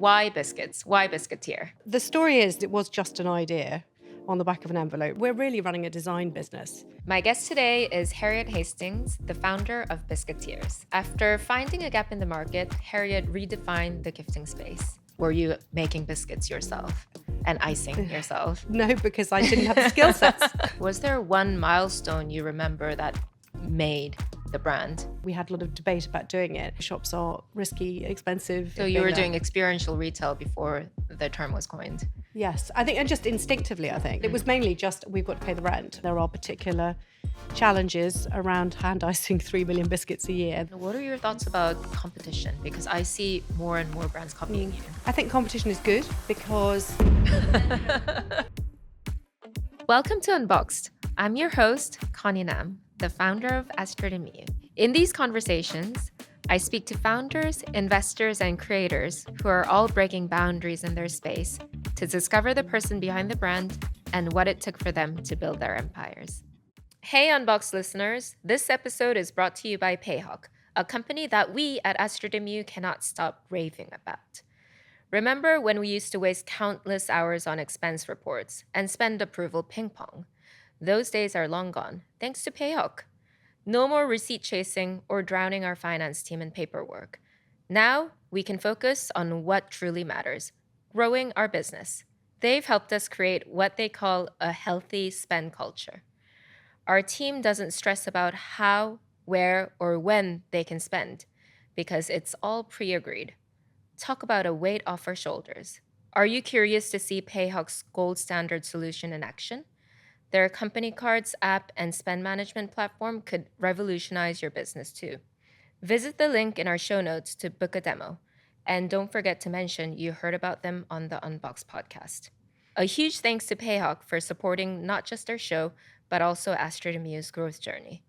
Why biscuits? Why Biscuiteer? The story is it was just an idea on the back of an envelope. We're really running a design business. My guest today is Harriet Hastings, the founder of Biscuiteers. After finding a gap in the market, Harriet redefined the gifting space. Were you making biscuits yourself and icing yourself? No, because I didn't have the skill sets. Was there one milestone you remember that made the brand? We had a lot of debate about doing it. Shops are risky, expensive. So you were doing experiential retail before the term was coined? Yes, I think, and just instinctively, I think. It was mainly just, we've got to pay the rent. There are particular challenges around hand icing 3 million biscuits a year. What are your thoughts about competition? Because I see more and more brands copying you. I think competition is good because... Welcome to Unboxed. I'm your host, Connie Nam, the founder of Astrid and Miyu. In these conversations, I speak to founders, investors, and creators who are all breaking boundaries in their space to discover the person behind the brand and what it took for them to build their empires. Hey, Unboxed listeners. This episode is brought to you by Payhawk, a company that we at Astrid and Miyu cannot stop raving about. Remember when we used to waste countless hours on expense reports and spend approval ping pong? Those days are long gone, thanks to Payhawk. No more receipt chasing or drowning our finance team in paperwork. Now we can focus on what truly matters, growing our business. They've helped us create what they call a healthy spend culture. Our team doesn't stress about how, where, or when they can spend because it's all pre-agreed. Talk about a weight off our shoulders. Are you curious to see Payhawk's gold standard solution in action? Their company cards, app, and spend management platform could revolutionize your business too. Visit the link in our show notes to book a demo. And don't forget to mention you heard about them on the Unboxed podcast. A huge thanks to Payhawk for supporting not just our show, but also Astrid and Miyu's growth journey.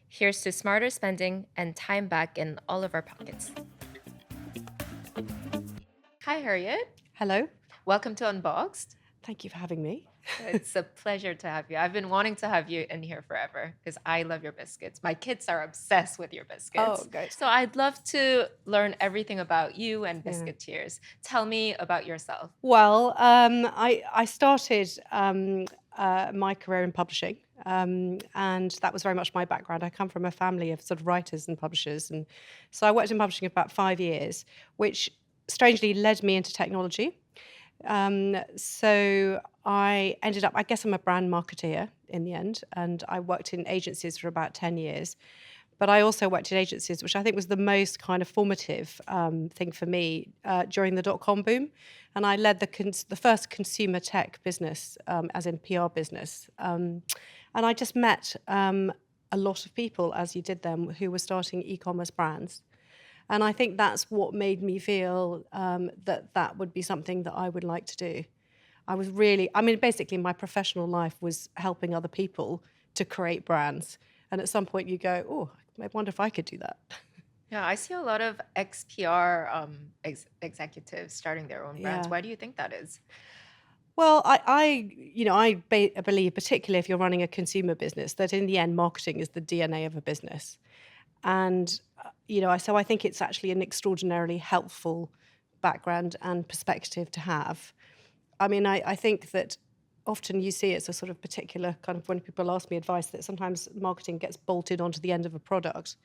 Here's to smarter spending and time back in all of our pockets. Hi, Harriet. Hello. Welcome to Unboxed. Thank you for having me. It's a pleasure to have you. I've been wanting to have you in here forever because I love your biscuits. My kids are obsessed with your biscuits. Oh, good. So I'd love to learn everything about you and Biscuiteers. Tell me about yourself. Well, I started my career in publishing, and that was very much my background. I come from a family of sort of writers and publishers, and so I worked in publishing for about 5 years, which strangely led me into technology. So I ended up, I guess I'm a brand marketeer in the end, and I worked in agencies for about 10 years. But I also worked in agencies, which I think was the most kind of formative thing for me during the dot-com boom. And I led the first consumer tech business, as in PR business. And I just met a lot of people, as you did them, who were starting e-commerce brands. And I think that's what made me feel that would be something that I would like to do. Basically my professional life was helping other people to create brands. And at some point you go, oh, I wonder if I could do that. Yeah, I see a lot of ex-PR executives starting their own brands. Yeah. Why do you think that is? Well, I believe, particularly if you're running a consumer business, that in the end, marketing is the DNA of a business. And so I think it's actually an extraordinarily helpful background and perspective to have. I mean, I think that often you see it's a sort of particular kind of, when people ask me advice, that sometimes marketing gets bolted onto the end of a product,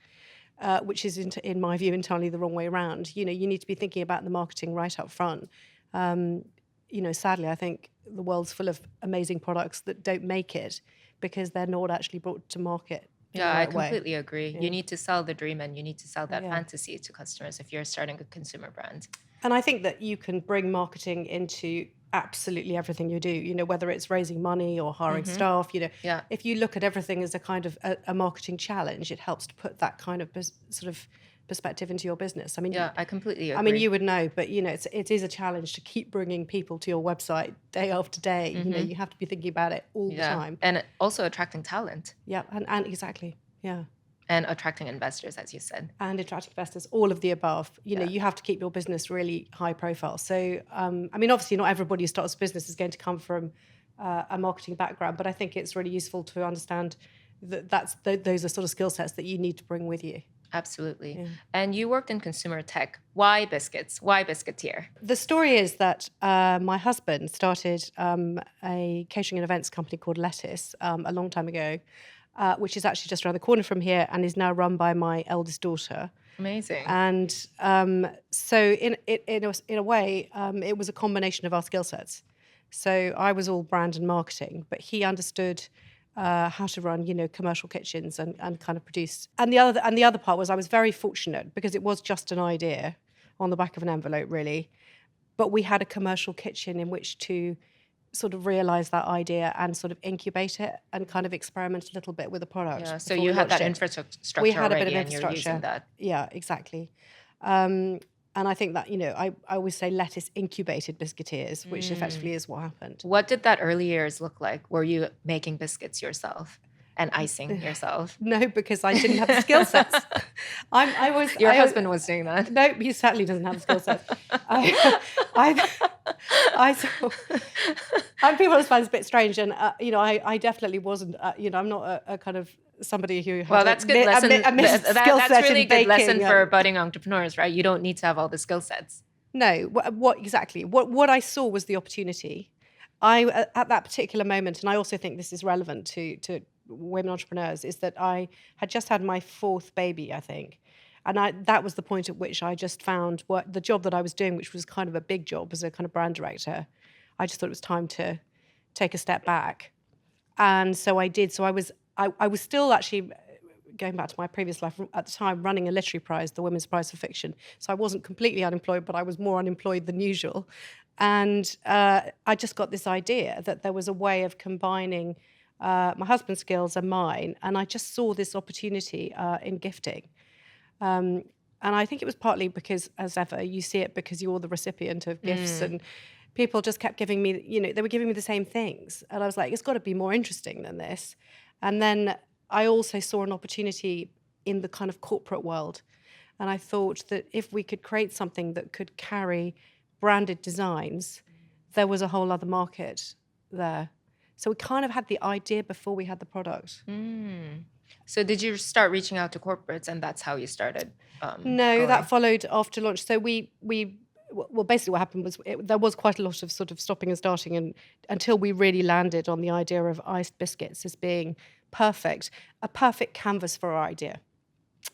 which is, in my view, entirely the wrong way around. You need to be thinking about the marketing right up front. Sadly, I think the world's full of amazing products that don't make it because they're not actually brought to market. Yeah, I completely agree. Yeah. You need to sell the dream and you need to sell that fantasy to customers if you're starting a consumer brand. And I think that you can bring marketing into absolutely everything you do, whether it's raising money or hiring staff, if you look at everything as a kind of a marketing challenge, it helps to put that kind of sort of perspective into your business. I mean, yeah, I completely agree. I mean, you would know, but it is a challenge to keep bringing people to your website day after day. You have to be thinking about it all the time. And also attracting talent. Yeah, and exactly, yeah. And attracting investors, as you said. And attracting investors, all of the above. You have to keep your business really high profile. So, obviously not everybody who starts a business is going to come from a marketing background, but I think it's really useful to understand that those are sort of skill sets that you need to bring with you. Absolutely. Yeah. And you worked in consumer tech. Why biscuits? Why Biscuiteer? The story is that my husband started a catering and events company called Lettuce a long time ago, which is actually just around the corner from here and is now run by my eldest daughter. Amazing. And so in a way, it was a combination of our skill sets. So I was all brand and marketing, but he understood how to run, commercial kitchens and kind of produce. And the other part was I was very fortunate because it was just an idea on the back of an envelope, really. But we had a commercial kitchen in which to sort of realize that idea and sort of incubate it and kind of experiment a little bit with the product. Yeah, so before you we had that launched it. infrastructure We had a already bit of and you're using infrastructure. that. Yeah, exactly. And I think that, I always say Lettuce incubated Biscuiteers, which effectively is what happened. What did that early years look like? Were you making biscuits yourself and icing yourself? No, because I didn't have the skill sets. Your husband was doing that. No, he certainly doesn't have the skill sets. And people always find this a bit strange, and I definitely wasn't. I'm not a kind of somebody who has that's good lesson. That's really good lesson baking, for budding entrepreneurs, right? You don't need to have all the skill sets. No, what exactly? What I saw was the opportunity. At that particular moment, and I also think this is relevant to women entrepreneurs, is that I had just had my fourth baby, I think. And that was the point at which I just found the job that I was doing, which was kind of a big job as a kind of brand director. I just thought it was time to take a step back. And so I did. So I was still actually, going back to my previous life, at the time running a literary prize, the Women's Prize for Fiction. So I wasn't completely unemployed, but I was more unemployed than usual. And I just got this idea that there was a way of combining my husband's skills and mine. And I just saw this opportunity in gifting. And I think it was partly because, as ever, you see it because you're the recipient of gifts and people just kept giving me, they were giving me the same things. And I was like, it's got to be more interesting than this. And then I also saw an opportunity in the kind of corporate world. And I thought that if we could create something that could carry branded designs, there was a whole other market there. So we kind of had the idea before we had the product. So did you start reaching out to corporates and that's how you started? No, going? that followed after launch. So basically what happened was there was quite a lot of sort of stopping and starting and until we really landed on the idea of iced biscuits as being a perfect canvas for our idea.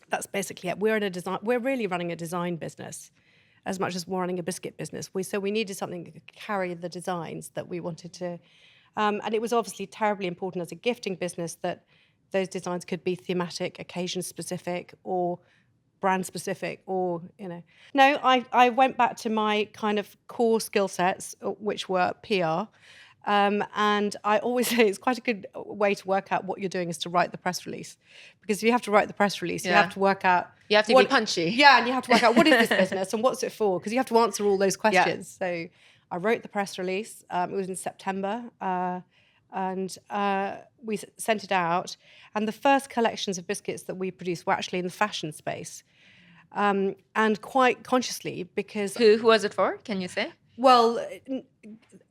That's basically it. We're really running a design business as much as we're running a biscuit business. So we needed something that could carry the designs that we wanted to. And it was obviously terribly important as a gifting business that those designs could be thematic, occasion specific, or brand specific, or, No, I went back to my kind of core skill sets, which were PR. And I always say it's quite a good way to work out what you're doing is to write the press release. Because if you have to write the press release, you have to work out... You have to be punchy. Yeah, and you have to work out what is this business and what's it for? Because you have to answer all those questions. Yeah. So I wrote the press release. It was in September. And we sent it out. And the first collections of biscuits that we produced were actually in the fashion space. And quite consciously, because... Who was it for? Can you say? Well,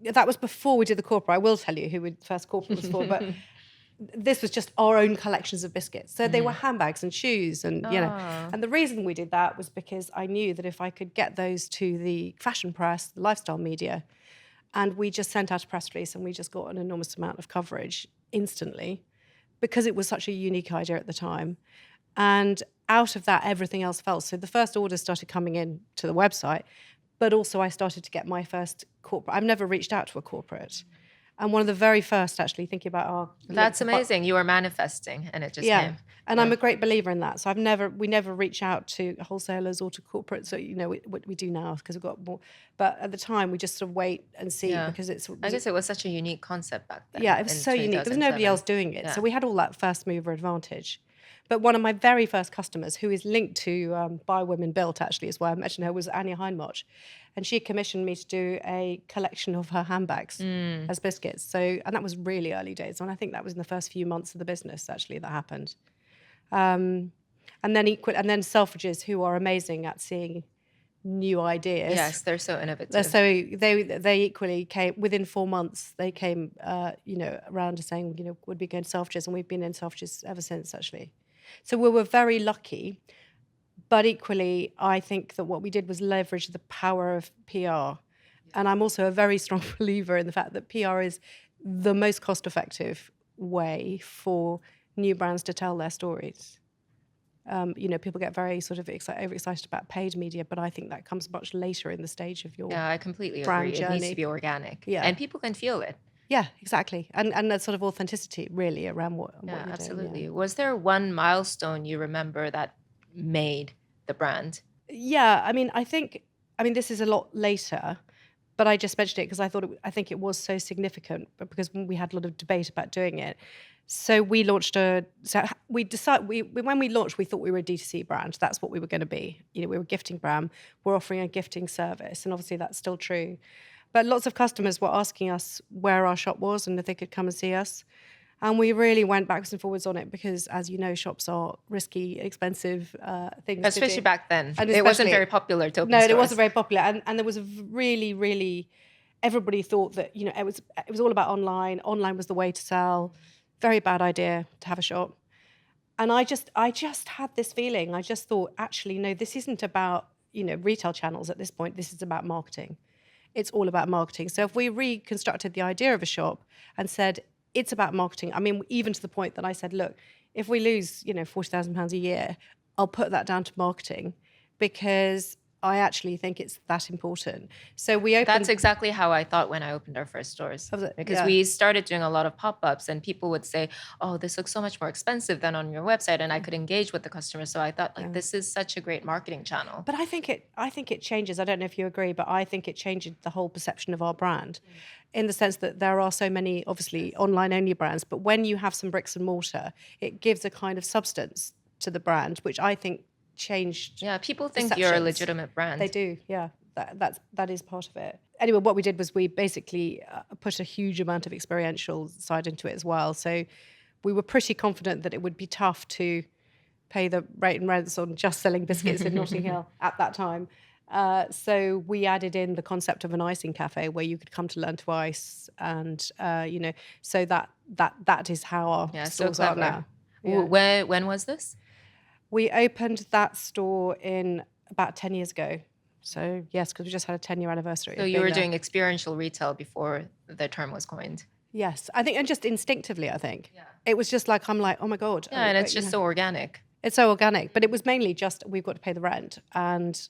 that was before we did the corporate. I will tell you who the first corporate was for, but this was just our own collections of biscuits. So they were handbags and shoes and, And the reason we did that was because I knew that if I could get those to the fashion press, the lifestyle media, and we just sent out a press release and we just got an enormous amount of coverage instantly because it was such a unique idea at the time. And out of that, everything else fell. So the first orders started coming in to the website, but also I started to get my first corporate. I've never reached out to a corporate. And one of the very first, actually, thinking about That's amazing. You were manifesting and it just came. And I'm a great believer in that. So we never reach out to wholesalers or to corporates. So, what we do now because we've got more. But at the time, we just sort of wait and see because I guess it was such a unique concept back then. Yeah, it was so unique. There was nobody else doing it. Yeah. So we had all that first mover advantage. But one of my very first customers, who is linked to By Women Built, actually, is why I mentioned her, was Anya Heinmarch. And she commissioned me to do a collection of her handbags as biscuits. And that was really early days. And I think that was in the first few months of the business, actually, that happened. And then Selfridges, who are amazing at seeing new ideas. Yes, they're so innovative. They equally came, within 4 months, they came, around to saying, would we go to Selfridges? And we've been in Selfridges ever since, actually. So we were very lucky. But equally, I think that what we did was leverage the power of PR. And I'm also a very strong believer in the fact that PR is the most cost-effective way for new brands to tell their stories. People get very sort of overexcited about paid media, but I think that comes much later in the stage of your I completely brand agree. journey. It needs to be organic. Yeah. And people can feel it. Yeah, exactly. And that sort of authenticity really around what you're absolutely. doing. Was there one milestone you remember that made the brand? Yeah, I think this is a lot later, but I just mentioned it because I think it was so significant, but because we had a lot of debate about doing it. So we launched when we launched, we thought we were a D2C brand. That's what we were going to be. We were a gifting brand. We're offering a gifting service, and obviously that's still true. But lots of customers were asking us where our shop was and if they could come and see us. And we really went backwards and forwards on it because, as you know, shops are risky, expensive things. Especially back then. It wasn't very popular to open stores. No, it wasn't very popular. And there was a really, really, everybody thought that, it was all about online. Online was the way to sell. Very bad idea to have a shop. And I just had this feeling. I just thought, actually, no, this isn't about, retail channels at this point. This is about marketing. It's all about marketing. So if we reconstructed the idea of a shop and said, it's about marketing. Even to the point that I said, look, if we lose, £40,000 a year, I'll put that down to marketing because I actually think it's that important. So we opened... That's exactly how I thought when I opened our first stores. Because we started doing a lot of pop-ups and people would say, oh, this looks so much more expensive than on your website. And I could engage with the customer. So I thought this is such a great marketing channel. But I think it changes. I don't know if you agree, but I think it changed the whole perception of our brand in the sense that there are so many, obviously, online-only brands. But when you have some bricks and mortar, it gives a kind of substance to the brand, which I think changed. Yeah, people think you're a legitimate brand. They do, yeah. That is part of it. Anyway, what we did was we basically put a huge amount of experiential side into it as well. So we were pretty confident that it would be tough to pay the rate and rents on just selling biscuits in Notting Hill at that time. So we added in the concept of an icing cafe where you could come to learn to ice, and so that is how our stores are now. Yeah. When was this? We opened that store in about 10 years ago. So, yes, because we just had a 10-year anniversary. So you were doing experiential retail before the term was coined? Yes. I think, and just instinctively, I think. Yeah. It was just like, I'm like, oh my God. Yeah, and it's just so organic. It's so organic. But it was mainly just, we've got to pay the rent. And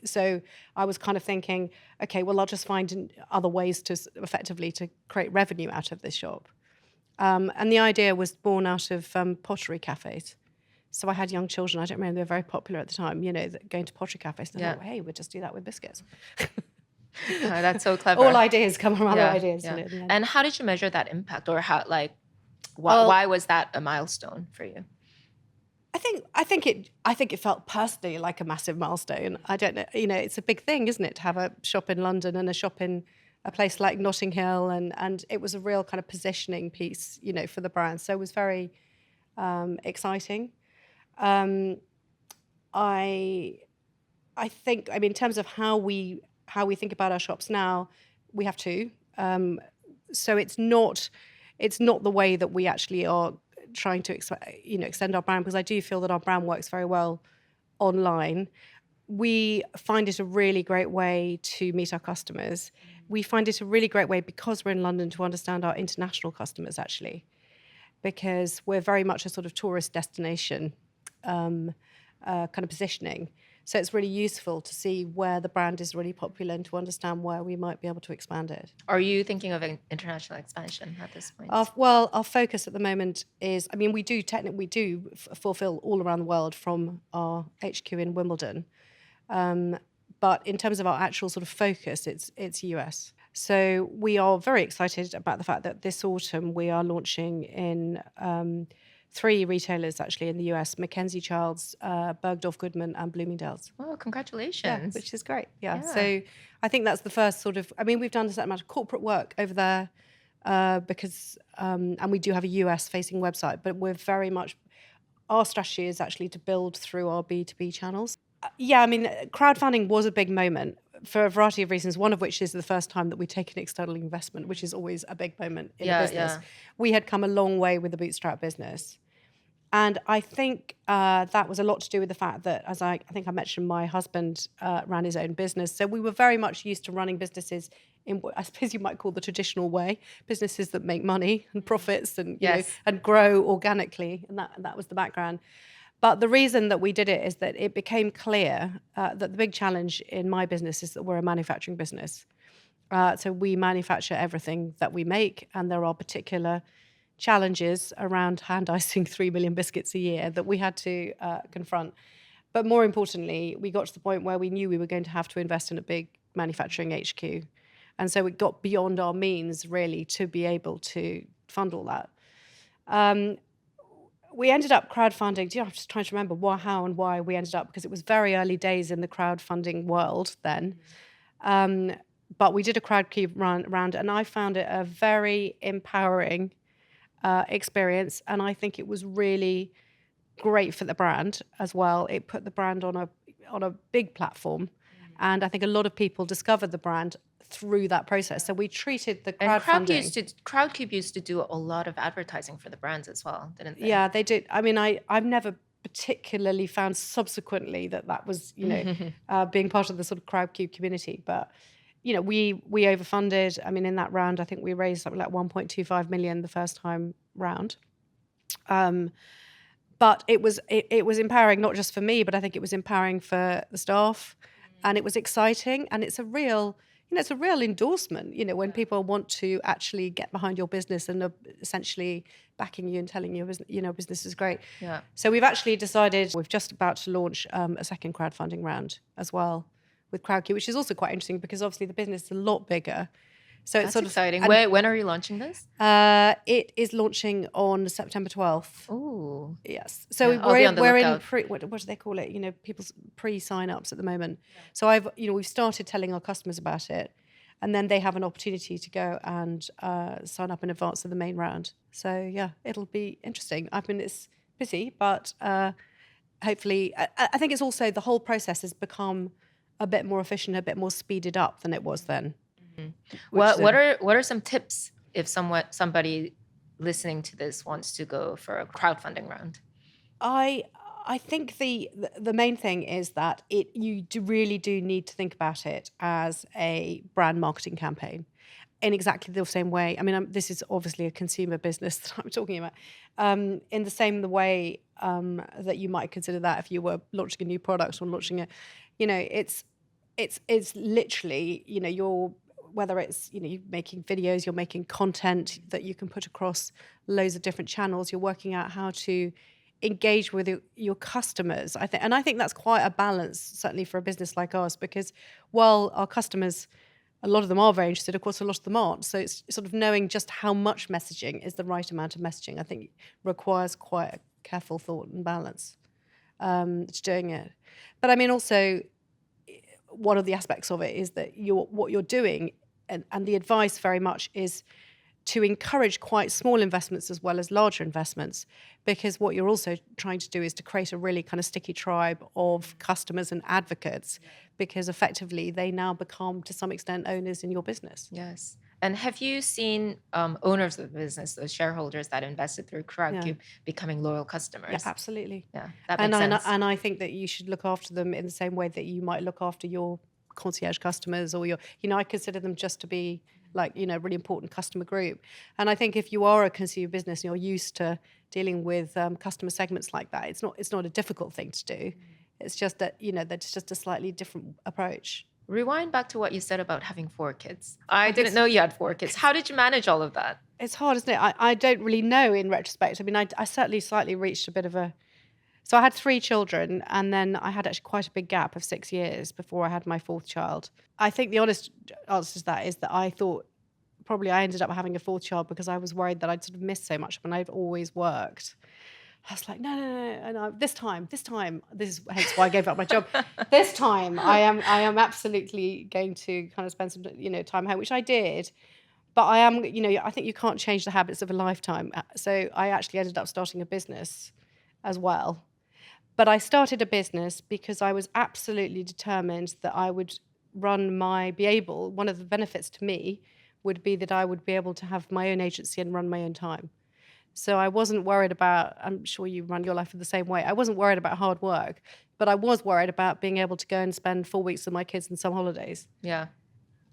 so I was kind of thinking, okay, well, I'll just find other ways to effectively to create revenue out of this shop. And the idea was born out of pottery cafes. So I had young children, I don't remember, they were very popular at the time, going to pottery cafes. And I thought, hey, we'll just do that with biscuits. That's so clever. All ideas come from other ideas. Yeah. And how did you measure that impact, or why was that a milestone for you? I think it felt personally like a massive milestone. I don't know, it's a big thing, isn't it, to have a shop in London and a shop in a place like Notting Hill, and it was a real kind of positioning piece, for the brand. So it was very exciting. I think, in terms of how we think about our shops now, we have two. So it's not the way that we actually are trying to extend our brand, because I do feel that our brand works very well online. We find it a really great way to meet our customers. We find it a really great way, because we're in London, to understand our international customers, actually, because we're very much a sort of tourist destination kind of positioning. So it's really useful to see where the brand is really popular and to understand where we might be able to expand it. Are you thinking of international expansion at this point? Our focus at the moment is, we do fulfill all around the world from our HQ in Wimbledon. But in terms of our actual sort of focus, it's US. So we are very excited about the fact that this autumn we are launching in 3 retailers actually in the US: Mackenzie Childs, Bergdorf Goodman, and Bloomingdale's. Oh, congratulations. Yeah, which is great. Yeah. So I think that's the first sort of, we've done a certain amount of corporate work over there because, and we do have a US facing website, but we're very much, our strategy is actually to build through our B2B channels. Crowdfunding was a big moment for a variety of reasons, one of which is the first time that we take an external investment, which is always a big moment in a business. We had come a long way with the bootstrap business. And I think that was a lot to do with the fact that, as I think I mentioned, my husband ran his own business. So we were very much used to running businesses in what I suppose you might call the traditional way, businesses that make money and profits and, Yes. and grow organically. And that was the background. But the reason that we did it is that it became clear that the big challenge in my business is that we're a manufacturing business. So we manufacture everything that we make, and there are particular challenges around hand icing 3 million biscuits a year that we had to confront. But more importantly, we got to the point where we knew we were going to have to invest in a big manufacturing HQ. And so it got beyond our means, really, to be able to fund all that. We ended up crowdfunding. I'm just trying to remember how and why we ended up, because it was very early days in the crowdfunding world then. But we did a CrowdCube round, and I found it a very empowering experience, and I think it was really great for the brand as well. It put the brand on a big platform, and I think a lot of people discovered the brand through that process. So we treated the crowdfunding. CrowdCube used to do a lot of advertising for the brands as well, didn't they? Yeah, they did. I mean, I've never particularly found subsequently that was being part of the sort of CrowdCube community, but we overfunded. I mean, in that round, I think we raised something like 1.25 million the first time round. But it was empowering, not just for me, but I think it was empowering for the staff, and it was exciting, and it's a real endorsement. When people want to actually get behind your business and are essentially backing you and telling you, business is great. Yeah. So we've actually decided we're just about to launch a second crowdfunding round as well with CrowdCube, which is also quite interesting because obviously the business is a lot bigger. So That's it's sort exciting. of When are you launching this? It is launching on September 12th. Oh, yes. So yeah, we're in what do they call it? People's pre-sign-ups at the moment. So we've started telling our customers about it, and then they have an opportunity to go and sign up in advance of the main round. So yeah, it'll be interesting. It's busy, but hopefully, I think it's also the whole process has become a bit more efficient, a bit more speeded up than it was then. What are some tips if somebody listening to this wants to go for a crowdfunding round? I think the main thing is that you really do need to think about it as a brand marketing campaign in exactly the same way. I mean, this is obviously a consumer business that I'm talking about. In the same way that you might consider that if you were launching a new product or launching a, it's literally, whether it's, you're making videos, you're making content that you can put across loads of different channels, you're working out how to engage with your customers. I think that's quite a balance, certainly for a business like ours, because while our customers, a lot of them are very interested, of course, a lot of them aren't. So it's sort of knowing just how much messaging is the right amount of messaging, I think requires quite a careful thought and balance to doing it. But I mean, also, one of the aspects of it is that what you're doing, and the advice very much is to encourage quite small investments as well as larger investments, because what you're also trying to do is to create a really kind of sticky tribe of customers and advocates, because effectively they now become to some extent owners in your business. Yes. And have you seen owners of the business, those shareholders that invested through CrowdCube, becoming loyal customers? Yeah, absolutely. Yeah, that makes sense. And I think that you should look after them in the same way that you might look after your concierge customers or I consider them just to be like, really important customer group. And I think if you are a consumer business and you're used to dealing with customer segments like that, it's not a difficult thing to do. It's just that, that's just a slightly different approach. Rewind back to what you said about having 4 kids. I didn't know you had 4 kids. How did you manage all of that? It's hard, isn't it? I don't really know in retrospect. I mean, I certainly slightly reached a bit of a... So I had 3 children, and then I had actually quite a big gap of 6 years before I had my 4th child. I think the honest answer to that is that I thought probably I ended up having a 4th child because I was worried that I'd sort of missed so much when I've always worked. I was like, no. This time, this is hence why I gave up my job. This time, I am absolutely going to kind of spend some, time home, which I did. But I am, I think you can't change the habits of a lifetime. So I actually ended up starting a business as well. But I started a business because I was absolutely determined that I would one of the benefits to me would be that I would be able to have my own agency and run my own time. So I wasn't worried about, I'm sure you run your life in the same way. I wasn't worried about hard work, but I was worried about being able to go and spend 4 weeks with my kids and some holidays. Yeah.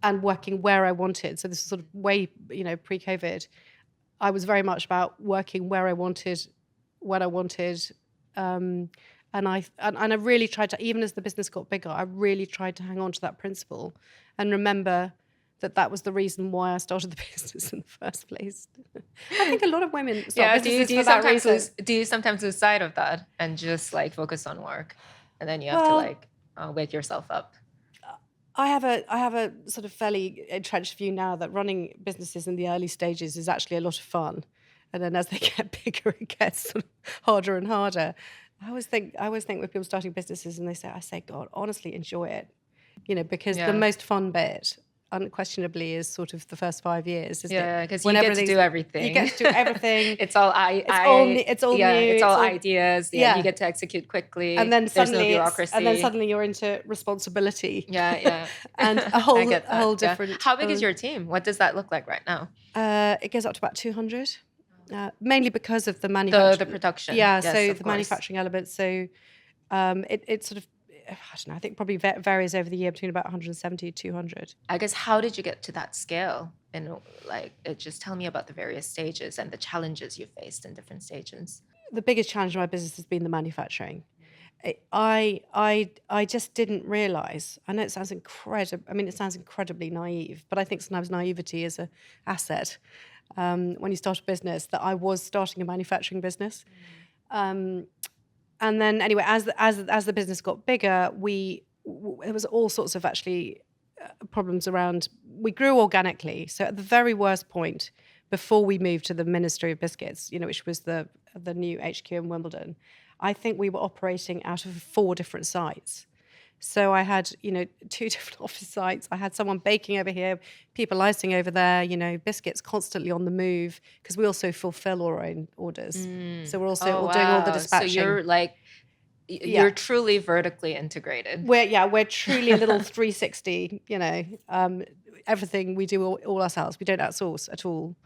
And working where I wanted. So this is sort of way, pre-COVID. I was very much about working where I wanted, when I wanted. And I really tried to, even as the business got bigger, I really tried to hang on to that principle and remember that was the reason why I started the business in the first place. I think a lot of women start businesses for that reason. Do you sometimes lose sight of that and just like focus on work, and then you have to like wake yourself up? I have a sort of fairly entrenched view now that running businesses in the early stages is actually a lot of fun, and then as they get bigger, it gets sort of harder and harder. I always think with people starting businesses and I say, God, honestly, enjoy it, because the most fun bit, unquestionably, is sort of the first 5 years. Because you get to do everything. You get to do everything. It's all new. It's all ideas. Yeah, you get to execute quickly. And then there's no bureaucracy. And then suddenly you're into responsibility. Yeah. And a whole different. Yeah. How big is your team? What does that look like right now? It goes up to about 200. Mainly because of the manufacturing. The production. Yeah, yes, so the manufacturing elements. So it sort of, I don't know, I think probably varies over the year between about 170 to 200. I guess, how did you get to that scale? And just tell me about the various stages and the challenges you faced in different stages. The biggest challenge in my business has been the manufacturing. I just didn't realize. I know it sounds incredible. I mean, it sounds incredibly naive, but I think sometimes naivety is an asset when you start a business. That I was starting a manufacturing business, and then anyway, as the business got bigger, there was all sorts of actually problems around. We grew organically, so at the very worst point, before we moved to the Ministry of Biscuits, which was the new HQ in Wimbledon, I think we were operating out of 4 different sites. So I had, 2 different office sites. I had someone baking over here, people icing over there, biscuits constantly on the move, because we also fulfill our own orders. So we're also doing all the dispatching. So you're truly vertically integrated. We're truly a little 360, everything we do all ourselves. We don't outsource at all.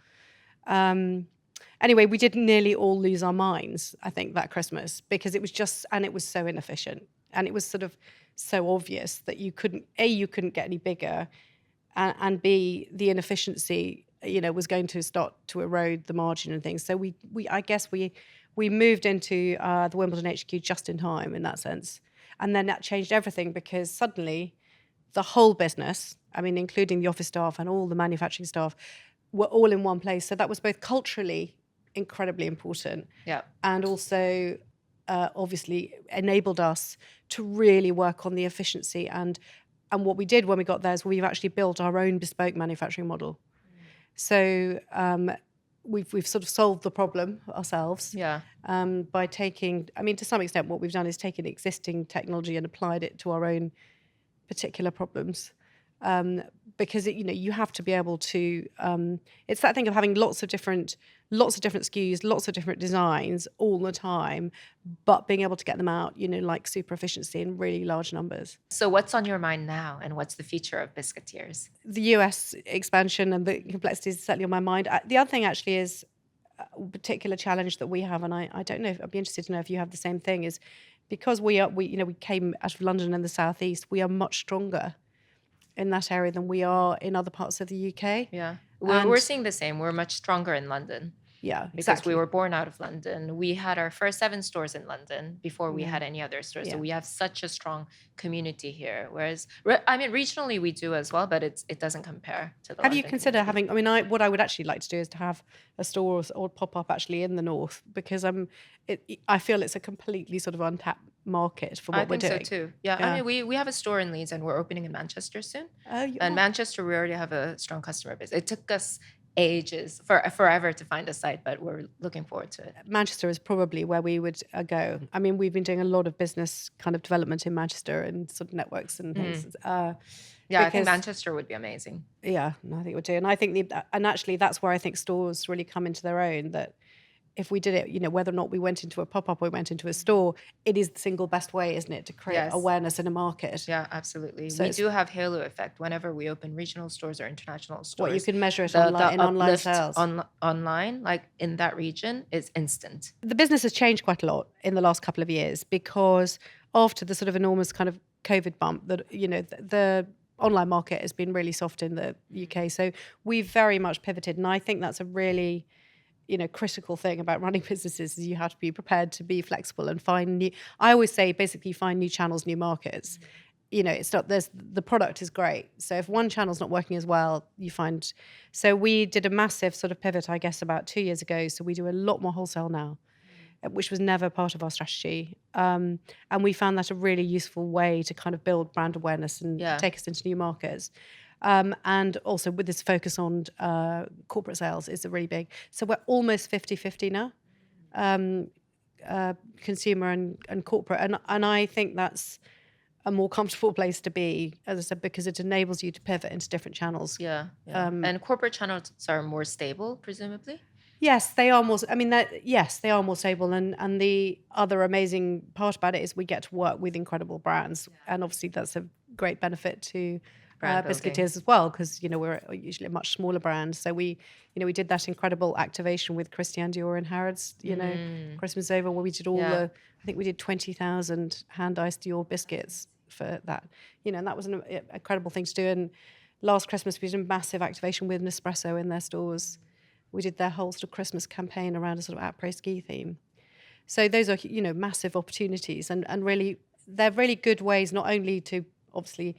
Anyway, we did nearly all lose our minds, I think, that Christmas, because it was so inefficient. And it was sort of so obvious that you couldn't get any bigger, and B, the inefficiency, was going to start to erode the margin and things. So we moved into the Wimbledon HQ just in time in that sense. And then that changed everything, because suddenly the whole business, I mean, including the office staff and all the manufacturing staff, were all in one place. So that was both culturally incredibly important, and also obviously enabled us to really work on the efficiency. And what we did when we got there is we've actually built our own bespoke manufacturing model. So we've sort of solved the problem ourselves by taking, I mean, to some extent what we've done is taken existing technology and applied it to our own particular problems. Because you have to be able to. It's that thing of having lots of different SKUs, lots of different designs all the time, but being able to get them out, like super efficiency in really large numbers. So what's on your mind now, and what's the future of Biscuiteers? The US expansion and the complexities are certainly on my mind. The other thing actually is a particular challenge that we have, and I don't know. I'd be interested to know if you have the same thing. Is because we came out of London and the southeast, we are much stronger in that area than we are in other parts of the UK. Yeah, we're seeing the same. We're much stronger in London. Yeah, because exactly. we were born out of London. We had our first 7 stores in London before we had any other stores. So we have such a strong community here. Whereas, regionally we do as well, but it doesn't compare to the Have London you considered community. having, I mean, what I would actually like to do is to have a store or pop up actually in the north, because I feel it's a completely sort of untapped market for what we're doing. I think so too. Yeah. I mean, we have a store in Leeds and we're opening in Manchester soon. Manchester, we already have a strong customer base. It took us ages, forever to find a site, but we're looking forward to it. Manchester is probably where we would go. I mean, we've been doing a lot of business kind of development in Manchester and sort of networks and things. I think Manchester would be amazing. Yeah, I think it would do. And I think actually that's where I think stores really come into their own, that if we did it, whether or not we went into a pop-up or we went into a store, it is the single best way, isn't it, to create Yes. awareness in a market. Yeah, absolutely. So We it's do have halo effect whenever we open regional stores or international stores. what you can measure it The online in online uplift sales. online, like in that region, is instant. The business has changed quite a lot in the last couple of years because after the sort of enormous kind of COVID bump, that the online market has been really soft in the UK. So we've very much pivoted, and I think that's a really critical thing about running businesses is you have to be prepared to be flexible and find new. I always say basically find new channels, new markets. It's not the product is great. So if one channel's not working as well, you find. So we did a massive sort of pivot, I guess, about 2 years ago. So we do a lot more wholesale now, which was never part of our strategy. And we found that a really useful way to kind of build brand awareness and take us into new markets. And also with this focus on corporate sales is a really big. So we're almost 50-50 now, consumer and corporate. And I think that's a more comfortable place to be, as I said, because it enables you to pivot into different channels. Yeah. And corporate channels are more stable, presumably? Yes, they are more. I mean, they are more stable. And the other amazing part about it is we get to work with incredible brands, and obviously that's a great benefit to Biscuiteers as well, because we're usually a much smaller brand. So we did that incredible activation with Christian Dior and Harriets. Christmas over, where we did all the. I think we did 20,000 hand-iced Dior biscuits for that. And that was an incredible thing to do. And last Christmas we did a massive activation with Nespresso in their stores. We did their whole sort of Christmas campaign around a sort of après-ski theme. So those are, massive opportunities, and really, they're really good ways not only to obviously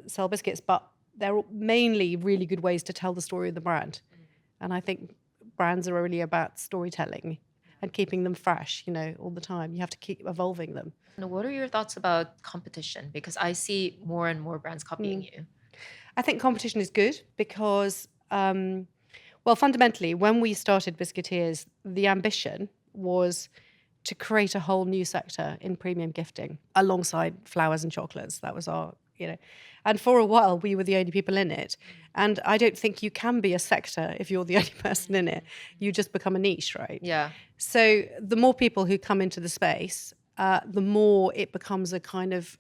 sell biscuits, but they're mainly really good ways to tell the story of the brand. And I think brands are really about storytelling and keeping them fresh, all the time. You have to keep evolving them. And what are your thoughts about competition? Because I see more and more brands copying you. I think competition is good because... well, fundamentally, when we started Biscuiteers, the ambition was to create a whole new sector in premium gifting alongside flowers and chocolates. That was our, and for a while we were the only people in it. And I don't think you can be a sector if you're the only person in it. You just become a niche, right? Yeah. So the more people who come into the space, the more it becomes a kind of,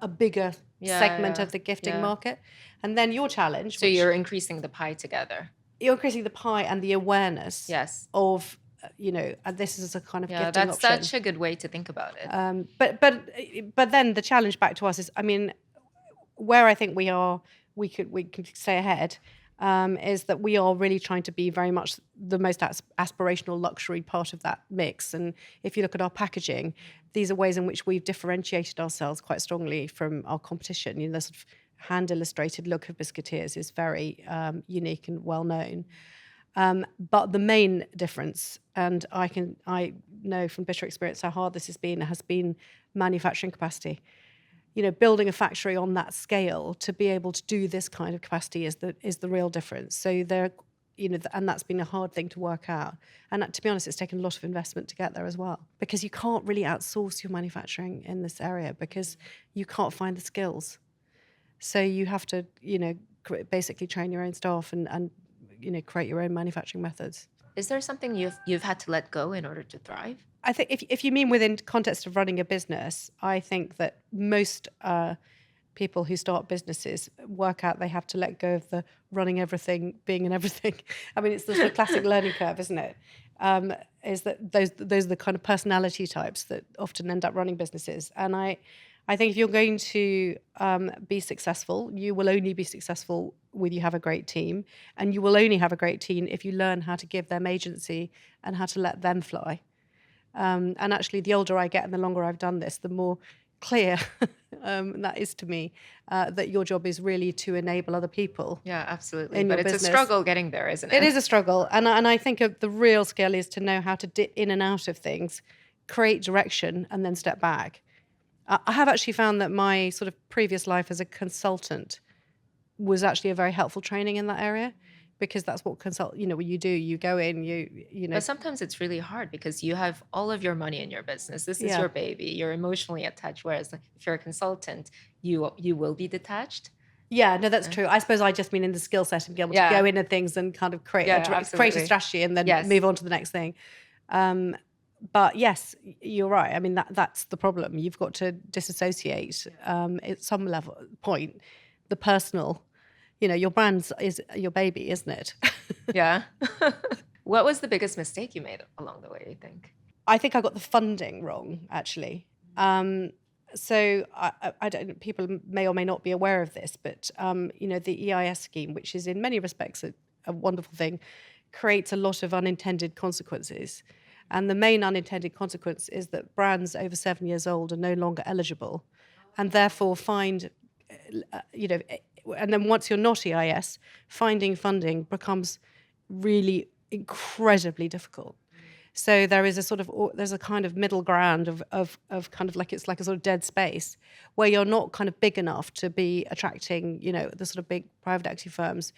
a bigger segment of the gifting market. And then your challenge. So you're increasing the pie together. You're increasing the pie and the awareness of, this is a kind of gifting that's option. Such a good way to think about it. But then the challenge back to us is, where I think we could stay ahead, is that we are really trying to be very much the most aspirational luxury part of that mix. And if you look at our packaging, these are ways in which we've differentiated ourselves quite strongly from our competition. The sort of hand-illustrated look of Biscuiteers is very unique and well-known. But the main difference, and I know from bitter experience how hard this has been manufacturing capacity. Building a factory on that scale to be able to do this kind of capacity is the real difference. So there, and that's been a hard thing to work out. And to be honest, it's taken a lot of investment to get there as well, because you can't really outsource your manufacturing in this area because you can't find the skills. So you have to, basically train your own staff and create your own manufacturing methods. Is there something you've had to let go in order to thrive? I think if you mean within context of running a business, I think that most people who start businesses work out they have to let go of the running everything, being in everything. It's the sort of classic learning curve, isn't it? Is that those are the kind of personality types that often end up running businesses. And I think if you're going to be successful, you will only be successful when you have a great team. And you will only have a great team if you learn how to give them agency and how to let them fly. And actually, the older I get and the longer I've done this, the more clear that is to me, that your job is really to enable other people. Yeah, absolutely. But it's a struggle getting there, isn't it? It is a struggle. And I think the real skill is to know how to dip in and out of things, create direction, and then step back. I have actually found that my sort of previous life as a consultant was actually a very helpful training in that area, because that's what what you do. You go in, you know. But sometimes it's really hard because you have all of your money in your business. This is your baby. You're emotionally attached. Whereas if you're a consultant, you will be detached. Yeah, no, that's true. I suppose I just mean in the skill set and be able to go into things and kind of create a strategy and then move on to the next thing. But yes, you're right. I mean, that's the problem. You've got to disassociate at some level point the personal. Your brand is your baby, isn't it? Yeah. What was the biggest mistake you made along the way, you think? I think I got the funding wrong, actually. So I don't. People may or may not be aware of this, but the EIS scheme, which is in many respects a wonderful thing, creates a lot of unintended consequences. And the main unintended consequence is that brands over 7 years old are no longer eligible, and therefore and then once you're not EIS, finding funding becomes really incredibly difficult. So there's a kind of middle ground of kind of like, it's like a sort of dead space where you're not kind of big enough to be attracting, the sort of big private equity firms.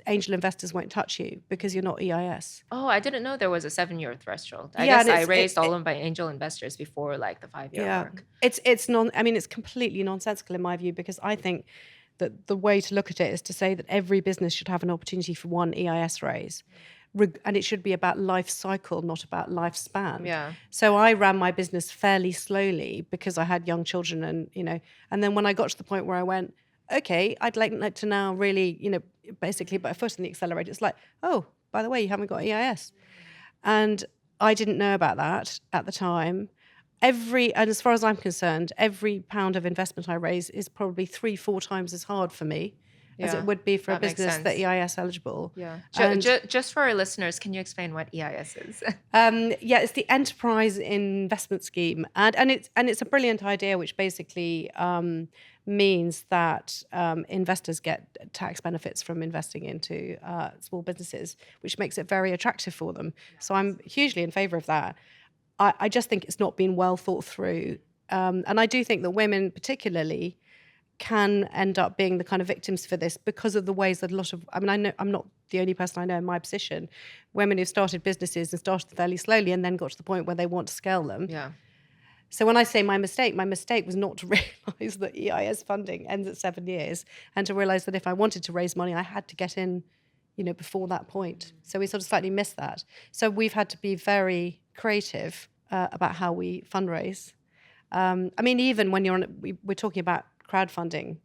Angel investors won't touch you because you're not EIS. Oh, I didn't know there was a 7-year threshold. I guess I raised all of my angel investors before like the 5-year mark. It's completely nonsensical in my view, because I think that the way to look at it is to say that every business should have an opportunity for one EIS raise. And it should be about life cycle, not about lifespan. Yeah. So I ran my business fairly slowly because I had young children, and then when I got to the point where I went, okay, I'd like to now really, basically put a foot in the accelerator. It's like, oh, by the way, you haven't got EIS. And I didn't know about that at the time. And as far as I'm concerned, every pound of investment I raise is probably 3-4 times as hard for me as it would be for a business that EIS eligible. Yeah. Just for our listeners, can you explain what EIS is? It's the Enterprise Investment Scheme, and it's a brilliant idea, which basically means that investors get tax benefits from investing into small businesses, which makes it very attractive for them. So I'm hugely in favour of that. I just think it's not been well thought through, and I do think that women particularly can end up being the kind of victims for this because of the ways that I know I'm not the only person I know in my position, women who've started businesses and started fairly slowly and then got to the point where they want to scale them. Yeah. So when I say my mistake was not to realise that EIS funding ends at 7 years, and to realise that if I wanted to raise money, I had to get in, before that point. So we sort of slightly missed that. So we've had to be very creative about how we fundraise. Even when we're talking about crowdfunding,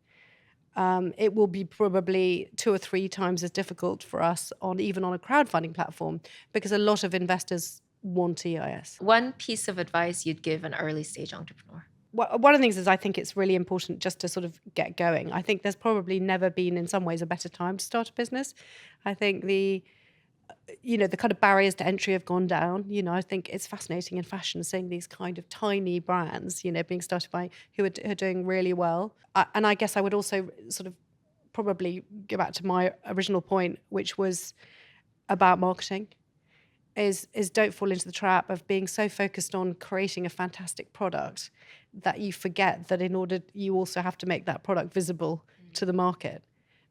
it will be probably 2 or 3 times as difficult for us even on a crowdfunding platform, because a lot of investors want EIS. One piece of advice you'd give an early stage entrepreneur? One of the things is I think it's really important just to sort of get going. I think there's probably never been in some ways a better time to start a business. I think the kind of barriers to entry have gone down. I think it's fascinating in fashion seeing these kind of tiny brands, being started by who are doing really well. And I guess I would also sort of probably go back to my original point, which was about marketing, is don't fall into the trap of being so focused on creating a fantastic product that you forget that in order you also have to make that product visible to the market.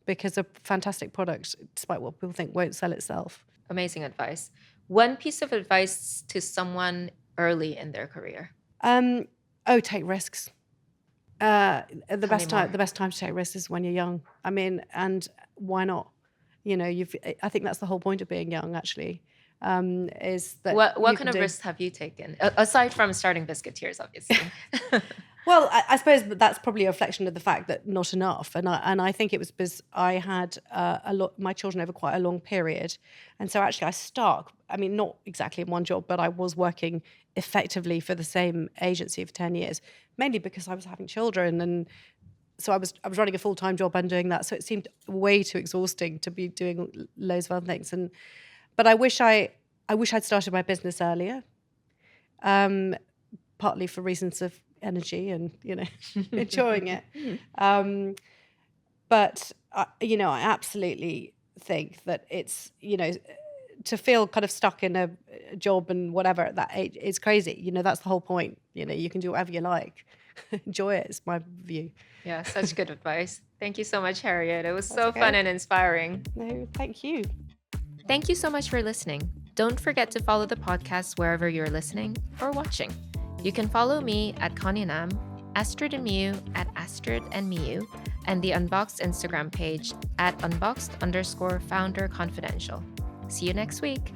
Because a fantastic product, despite what people think, won't sell itself. Amazing advice. One piece of advice to someone early in their career? Take risks. The best time to take risks is when you're young. I mean, and why not? I think that's the whole point of being young, actually. Is that what kind of risks have you taken aside from starting Biscuiteers, obviously? Well, I suppose that's probably a reflection of the fact that not enough, and I think it was because I had my children over quite a long period, and so actually I stuck. I mean, not exactly in one job, but I was working effectively for the same agency for 10 years, mainly because I was having children, and so I was running a full-time job and doing that, so it seemed way too exhausting to be doing loads of other things, but I wish I'd started my business earlier, partly for reasons of energy and enjoying it, but I absolutely think that it's to feel kind of stuck in a job and whatever at that age is crazy. That's the whole point. You can do whatever you like. Enjoy it. It's my view. Yeah, such good advice. Thank you so much, Harriet. It was fun and inspiring. No, thank you. Thank you so much for listening. Don't forget to follow the podcast wherever you're listening or watching. You can follow me at Connie Nam, Astrid and Miyu at Astrid and Miyu, and the Unboxed Instagram page at unboxed_founder confidential. See you next week.